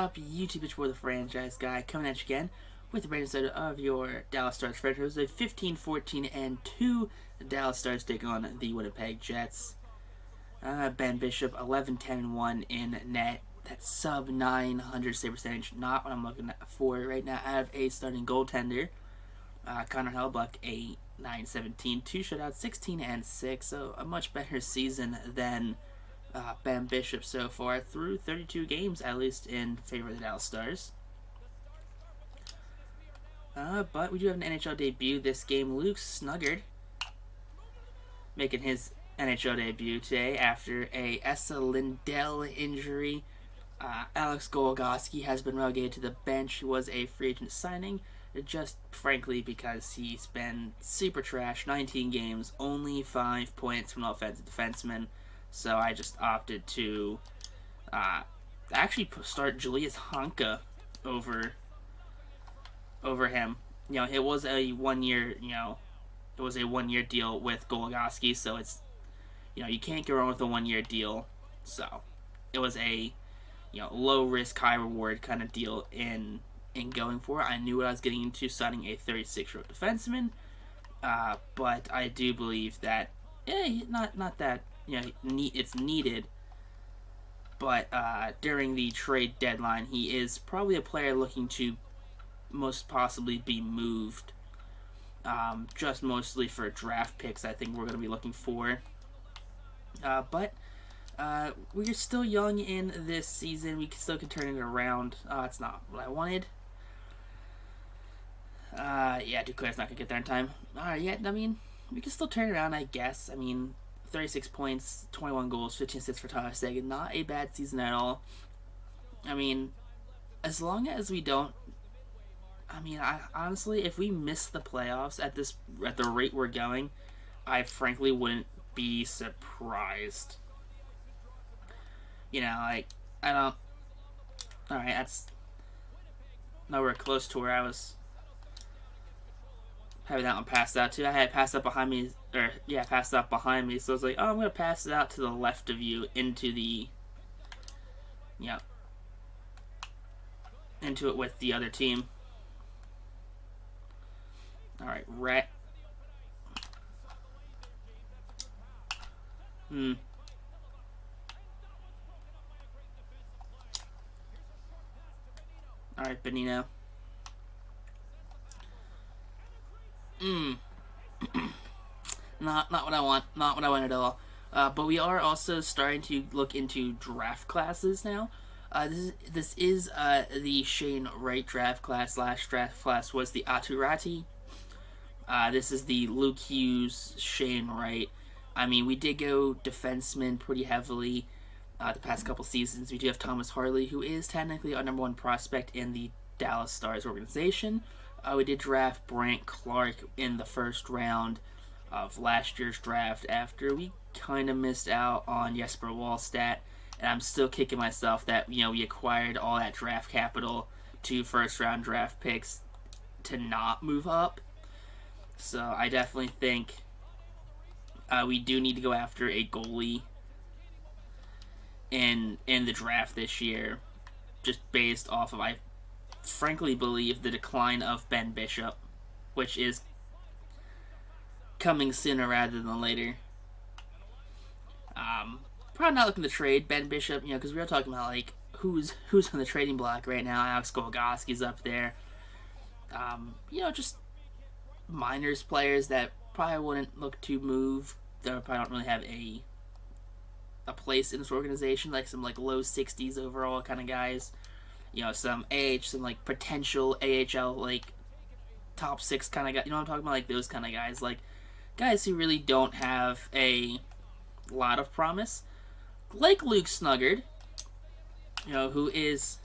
up, YouTube? It's the franchise guy coming at you again with a brand new episode of your Dallas Stars franchise. A 15-14-2. The Dallas Stars take on the Winnipeg Jets. Ben Bishop 11-10-1 in net. That's sub 900 save percentage. Not what I'm looking for right now. I have a starting goaltender. Connor Hellebuyck, a 9-17, 2 shutouts, 16-6. So a much better season than Ben Bishop so far through 32 games, at least in favor of the Dallas Stars. But we do have an NHL debut this game. Luc Snuggerud making his NHL debut today after a Esa Lindell injury. Alex Goligoski has been relegated to the bench. He was a free agent signing, just frankly because he's been super trash. 19 games, only 5 points from an offensive defenseman. So I just opted to actually start Julius Honka over him. You know, it was a 1 year. It was a 1 year deal with Goligoski, so it's you can't go wrong with a 1 year deal. So it was a low risk, high reward kind of deal in going for it. I knew what I was getting into signing a 36-year-old defenseman, but I do believe that not that it's needed. But during the trade deadline, he is probably a player looking to most possibly be moved. Just mostly for draft picks, I think we're going to be looking for. But we're still young in this season. We still can turn it around. It's not what I wanted. Duclair's not going to get there in time. We can still turn it around, I guess. 36 points, 21 goals, 15 assists for Tyler Seguin. Not a bad season at all. As long as we don't... I honestly, if we miss the playoffs at the rate we're going, I frankly wouldn't be surprised. I don't... Alright, that's nowhere close to where I was having that one passed out to. I had passed up behind me, passed out behind me, so I was like, I'm going to pass it out to the left of you into the, into it with the other team. Alright, Rat. Alright, Benino. Not what I want. Not what I want at all. But we are also starting to look into draft classes now. This is the Shane Wright draft class. Last draft class was the Aturati. This is the Luke Hughes, Shane Wright. We did go defenseman pretty heavily the past couple seasons. We do have Thomas Harley, who is technically our number one prospect in the Dallas Stars organization. We did draft Brant Clark in the first round of last year's draft after we kind of missed out on Jesper Wallstedt. And I'm still kicking myself that we acquired all that draft capital, 2 first-round draft picks, to not move up. So I definitely think we do need to go after a goalie in the draft this year, just based off of, I frankly believe, the decline of Ben Bishop, which is coming sooner rather than later. Probably not looking to trade Ben Bishop, because we are talking about who's on the trading block right now. Alex Goligoski's up there. Just minors players that probably wouldn't look to move. They probably don't really have a place in this organization, some low 60s overall kind of guys. Some potential AHL top 6 kind of guys. I'm talking about, those kind of guys, guys who really don't have a lot of promise, like Luc Snuggerud, who is,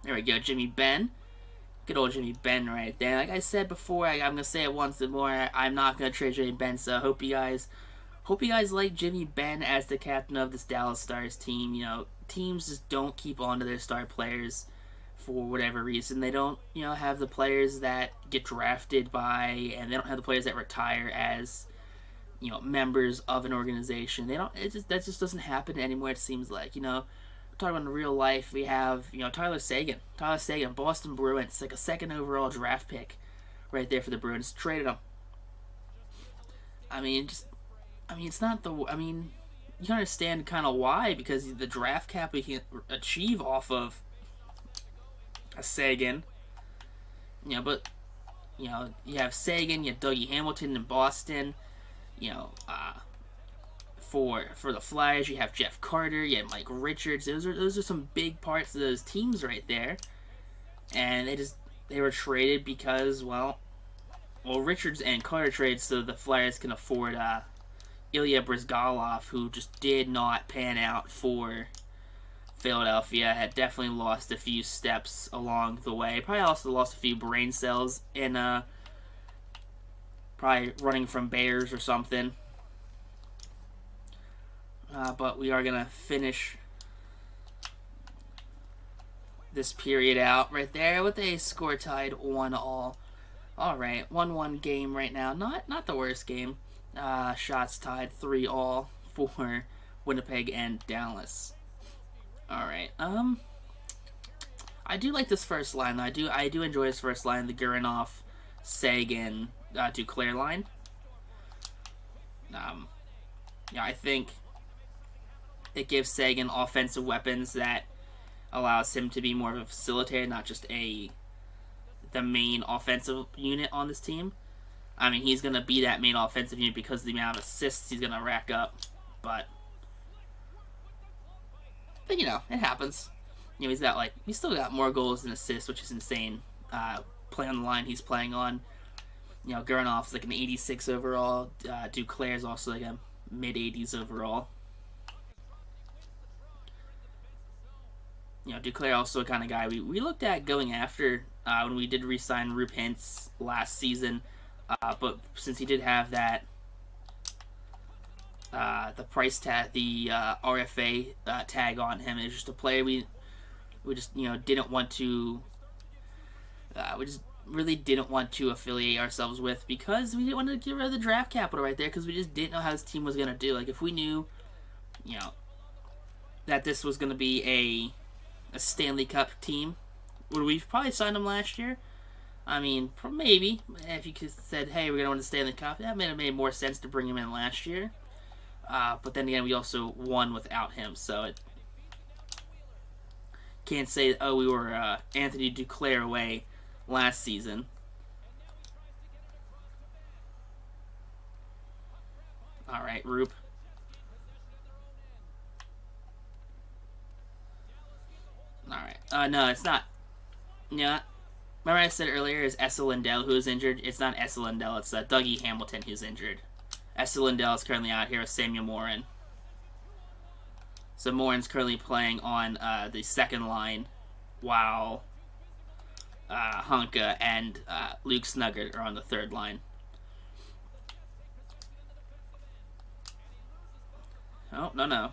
there we go, Jimmy Benn. Good old Jimmy Benn right there. Like I said before, I'm going to say it once and more, I'm not going to trade Jimmy Benn, so I hope you guys like Jimmy Benn as the captain of this Dallas Stars team. Teams just don't keep on to their star players for whatever reason. They don't, have the players that get drafted by, and they don't have the players that retire as, members of an organization. That just doesn't happen anymore, it seems like. talking about in real life, we have, Tyler Seguin. Tyler Seguin, Boston Bruins, like a second overall draft pick right there for the Bruins. Traded him. It's not the. You can understand kind of why, because the draft cap we can achieve off of a Seguin. But you have Seguin, you have Dougie Hamilton in Boston. For the Flyers, you have Jeff Carter, you have Mike Richards. Those are some big parts of those teams right there, and they were traded because Richards and Carter traded so the Flyers can afford Ilya Bryzgalov, who just did not pan out for Philadelphia. Had definitely lost a few steps along the way. Probably also lost a few brain cells in probably running from bears or something. But we are going to finish this period out right there with a score tied 1-1. Alright, 1-1 game right now. Not the worst game. Shots tied 3-3 for Winnipeg and Dallas. Alright, I do like this first line, though. I do enjoy this first line, the Gurinoff, Seguin, Duclair line. I think it gives Seguin offensive weapons that allows him to be more of a facilitator, not just the main offensive unit on this team. He's going to be that main offensive unit because of the amount of assists he's going to rack up. But it happens. He's still got more goals than assists, which is insane. Playing on the line he's playing on. Gurinoff's like an 86 overall. Duclair's also like a mid-80s overall. Duclair also a kind of guy we looked at going after when we did re-sign Roope Hintz last season. But since he did have that, the price tag, the RFA tag on him, it's just a player we just didn't want to. We just really didn't want to affiliate ourselves with because we didn't want to get rid of the draft capital right there because we just didn't know how this team was gonna do. Like if we knew, that this was gonna be a Stanley Cup team, would we probably signed him last year? Maybe. If you could said, hey, we're going to win the Stanley Cup, that may have made more sense to bring him in last year. But then again, we also won without him, so it can't say, we were Anthony Duclair away last season. Alright, Roop. Alright. No, it's not. Yeah. Remember I said earlier is Esa Lindell who is injured? It's not Esa Lindell, it's Dougie Hamilton who's injured. Esa Lindell is currently out here with Samuel Morin. So Morin's currently playing on the second line while Honka and Luc Snuggerud are on the third line. Oh, no.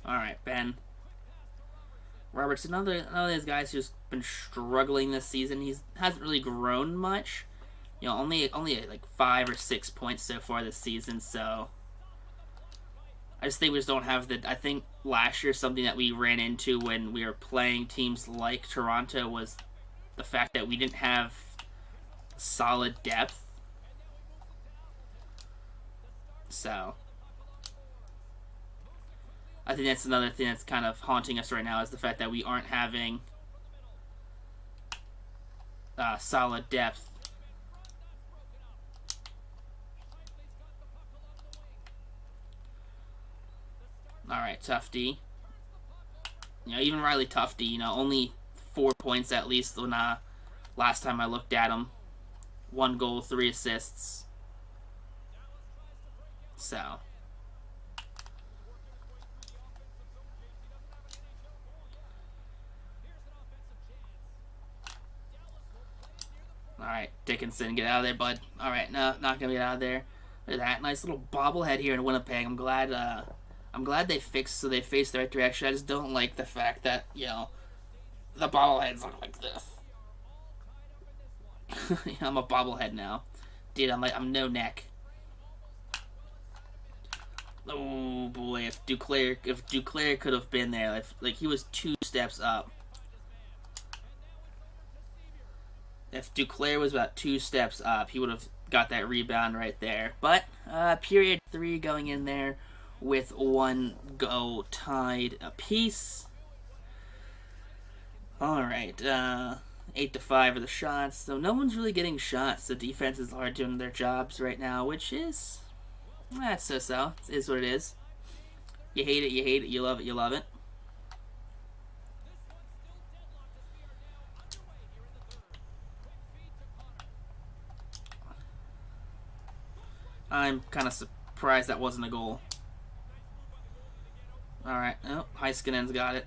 Alright, Ben. Roberts, another of these guys who's been struggling this season. He hasn't really grown much. Only like 5 or 6 points so far this season, so I just think we just don't have I think last year something that we ran into when we were playing teams like Toronto was the fact that we didn't have solid depth. So I think that's another thing that's kind of haunting us right now is the fact that we aren't having solid depth. Alright, Tufty. Even Riley Tufty, only 4 points at least when last time I looked at him. 1 goal, 3 assists. So Alright, Dickinson, get out of there, bud. Alright, no, not gonna get out of there. Look at that nice little bobblehead here in Winnipeg. I'm glad they fixed so they face the right direction. I just don't like the fact that, the bobbleheads look like this. I'm a bobblehead now. Dude, I'm no neck. Oh boy, if Duclair could have been there, like he was 2 steps up. If Duclair was about 2 steps up, he would have got that rebound right there. But period 3 going in there with 1 go tied apiece. All right, 8-5 are the shots. So no one's really getting shots. The defenses are doing their jobs right now, which is that's so. It is what it is. You hate it, you hate it. You love it, you love it. I'm kind of surprised that wasn't a goal. Alright. Oh, Heiskanen's got it.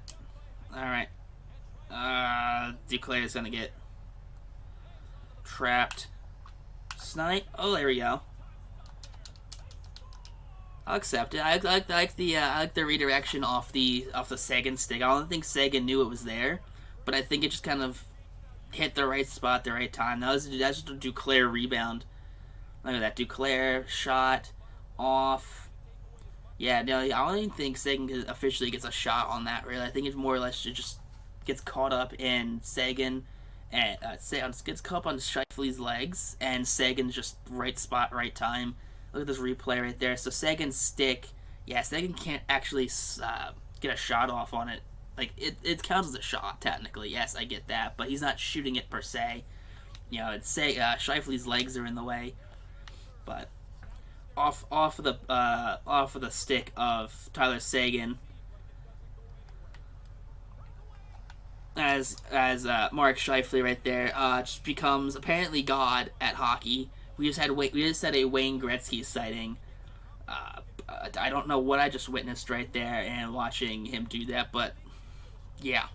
Alright. Duclair is going to get trapped. Snipe. Oh, there we go. I'll accept it. I like the redirection off the Seguin stick. I don't think Seguin knew it was there, but I think it just kind of hit the right spot at the right time. That's just a Duclair rebound. Look at that. Duclair shot off. Yeah, no, I don't even think Seguin officially gets a shot on that, really. I think it's more or less just gets caught up in Seguin and gets caught up on Scheifele's legs, and Seguin's just right spot, right time. Look at this replay right there. So Seguin's stick, yeah, Seguin can't actually get a shot off on it. Like, it counts as a shot, technically. Yes, I get that, but he's not shooting it per se. You know, Scheifele's legs are in the way. But off of the stick of Tyler Seguin, as Mark Scheifele right there just becomes apparently God at hockey. We just had a Wayne Gretzky sighting. I don't know what I just witnessed right there and watching him do that, but yeah.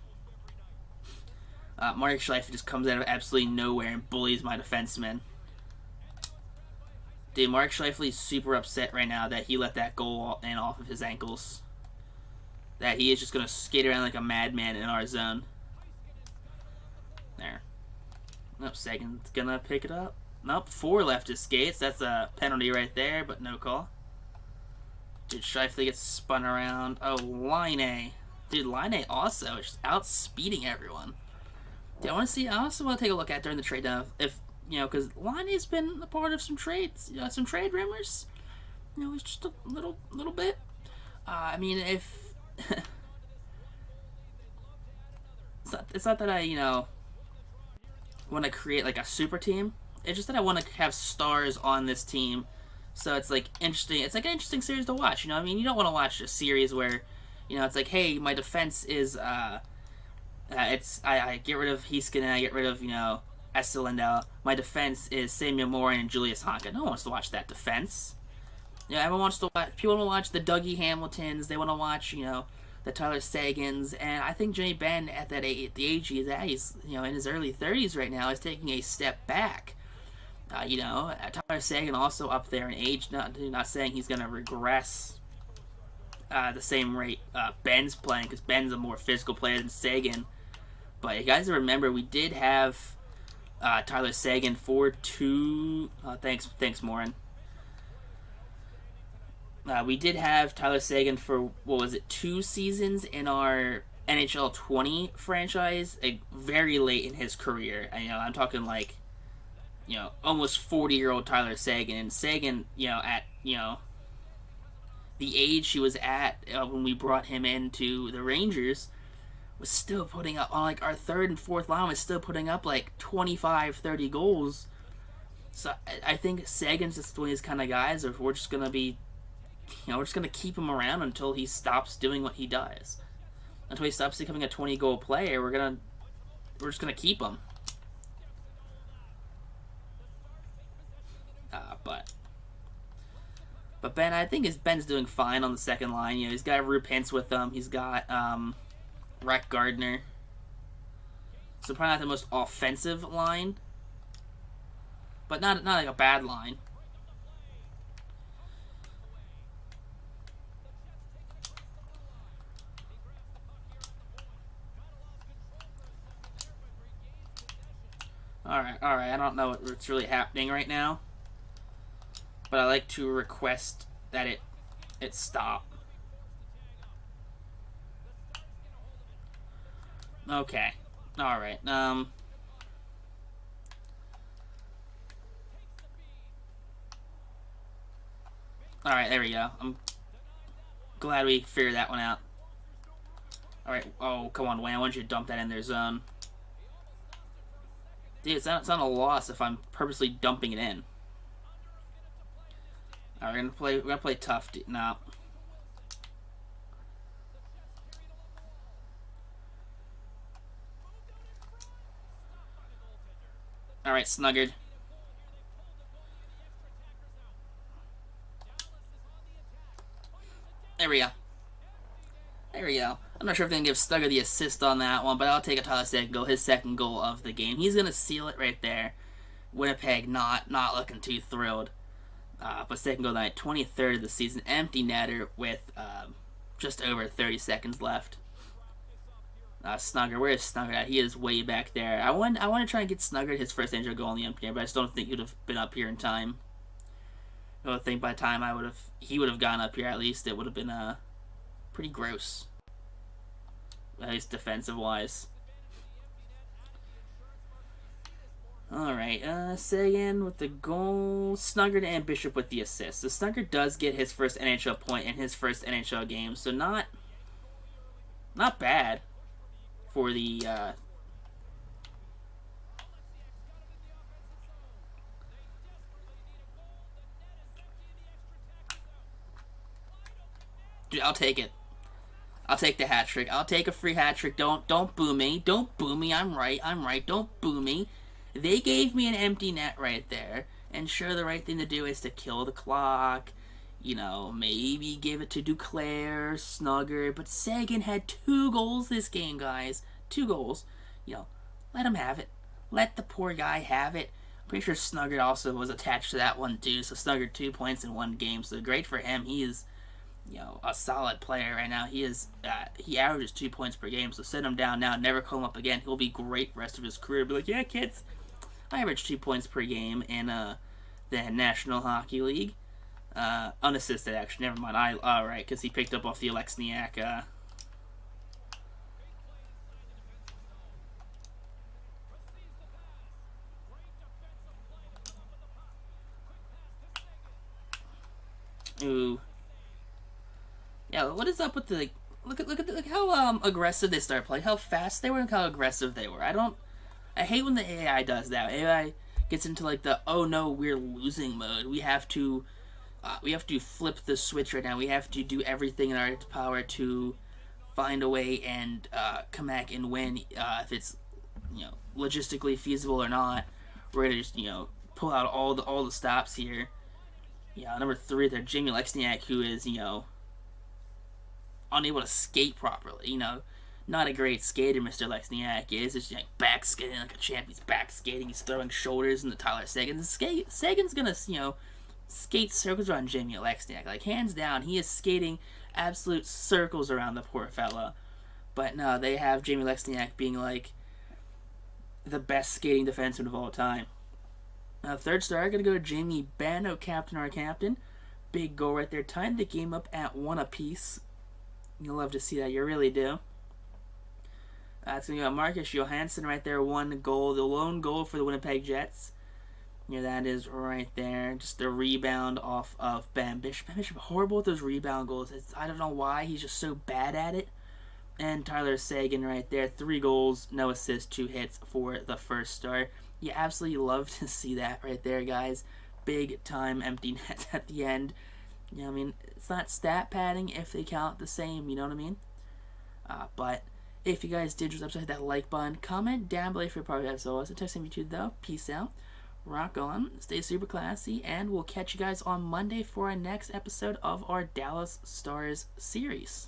Mark Scheifele just comes out of absolutely nowhere and bullies my defenseman. Dude, Mark Scheifele's super upset right now that he let that goal in off of his ankles. That he is just going to skate around like a madman in our zone. There. Nope, Seguin's going to pick it up. Nope, 4 left to skates. That's a penalty right there, but no call. Dude, Scheifele gets spun around. Oh, Line. Dude, Line also is just outspeeding everyone. Dude, I also want to take a look at during the trade down if because Liney's been a part of some trades, some trade rumors. It's just a little bit. I mean, if it's not that I want to create like a super team. It's just that I want to have stars on this team, so it's like interesting. It's like an interesting series to watch. I mean, you don't want to watch a series where, it's like, hey, my defense is I get rid of Heiskanen, I get rid of Esa Lindell. My defense is Samuel Morin and Julius Honka. No one wants to watch that defense. Everyone wants to watch. People want to watch the Dougie Hamiltons. They want to watch, the Tyler Seguins. And I think Jimmy Benn at the age he's at, he's in his early 30s right now, is taking a step back. Tyler Seguin also up there in age. Not saying he's going to regress the same rate Benn's playing, because Benn's a more physical player than Seguin. But you guys remember, we did have Tyler Seguin for 2. Thanks, Morin. We did have Tyler Seguin for 2 seasons in our NHL 20 franchise, very late in his career. I'm talking like, almost 40-year-old Tyler Seguin. And Seguin, at the age he was at when we brought him into the Rangers, was still putting up on like our 3rd and 4th line was still putting up like 25, 30 goals. So I think Seguin's just one of these kind of guys. If we're just gonna be, we're just gonna keep him around until he stops doing what he does. Until he stops becoming a 20-goal player, we're just gonna keep him. But Ben, I think Ben's doing fine on the second line. He's got Rube Hintz with him. He's got Rec Gardner. So probably not the most offensive line, but not like a bad line. All right. I don't know what's really happening right now. but I like to request that it stop. Okay. Alright. Alright, there we go. I'm glad we figured that one out. Alright. Oh, come on, Wayne. I want you to dump that in their zone. Dude, it's not a loss if I'm purposely dumping it in. Alright, we're gonna play tough. No. Alright, Snuggerud. There we go. There we go. I'm not sure if they can give Snuggerud the assist on that one, but I'll take a Tyler Seguin goal, his second goal of the game. He's gonna seal it right there. Winnipeg not looking too thrilled. But second goal night, 23rd of the season, empty netter with just over 30 seconds left. Snuggerud, where is Snuggerud at? He is way back there. I want to try and get Snuggerud his first NHL goal in the empty net, but I just don't think he would have been up here in time. I don't think by the time he would have gone up here at least, it would have been pretty gross. At least defensive wise. Alright, Seguin with the goal, Snuggerud and Bishop with the assist. So Snuggerud does get his first NHL point in his first NHL game, so not bad for the Dude, I'll take it. I'll take the hat trick. I'll take a free hat trick. Don't boo me. Don't boo me. I'm right. Don't boo me. They gave me an empty net right there. And sure, the right thing to do is to kill the clock. You know, maybe give it to Duclair, Snuggerud. But Seguin had 2 goals this game, guys. 2 goals. You know, let him have it. Let the poor guy have it. I'm pretty sure Snuggerud also was attached to that one, too. So Snuggerud 2 points in 1 game. So great for him. He is, you know, a solid player right now. He averages 2 points per game. So set him down now. Never call him up again. He'll be great the rest of his career. Be like, yeah, kids, I average 2 points per game in the National Hockey League. Unassisted, actually. Never mind. Alright, because he picked up off the Alexiak. Ooh. Yeah, what is up with the... Look how aggressive they start playing. How fast they were and how aggressive they were. I hate when the AI does that. AI gets into like the, oh no, we're losing mode. We have to flip the switch right now. We have to do everything in our power to find a way and come back and win. If it's, you know, logistically feasible or not, we're gonna just, you know, pull out all the stops here. Yeah, number 3 there, Jamie Lexniak, who is, you know, unable to skate properly. You know, not a great skater, Mr. Lexniak is. It's just, like, back skating like a champ. He's back skating. He's throwing shoulders into Tyler Seguin. Seguin's gonna, you know, skate circles around Jamie Lexniak. Like, hands down, he is skating absolute circles around the poor fella. But no, they have Jamie Lexniak being, like, the best skating defenseman of all time. Third star, going to go to Jamie Benn, our captain. Big goal right there. Tied the game up at 1 apiece. You'll love to see that. You really do. It's going to go Marcus Johansson right there. 1 goal. The lone goal for the Winnipeg Jets. Yeah, that is right there. Just a rebound off of Ben Bishop. Ben Bishop, horrible with those rebound goals. I don't know why. He's just so bad at it. And Tyler Seguin right there. 3 goals, no assists, 2 hits for the first star. You absolutely love to see that right there, guys. Big time empty nets at the end. You know what I mean? It's not stat padding if they count the same, you know what I mean? But if you guys did just upside that like button, comment down below if you're part of that. So, text on YouTube though. Peace out. Rock on. Stay super classy. And we'll catch you guys on Monday for our next episode of our Dallas Stars series.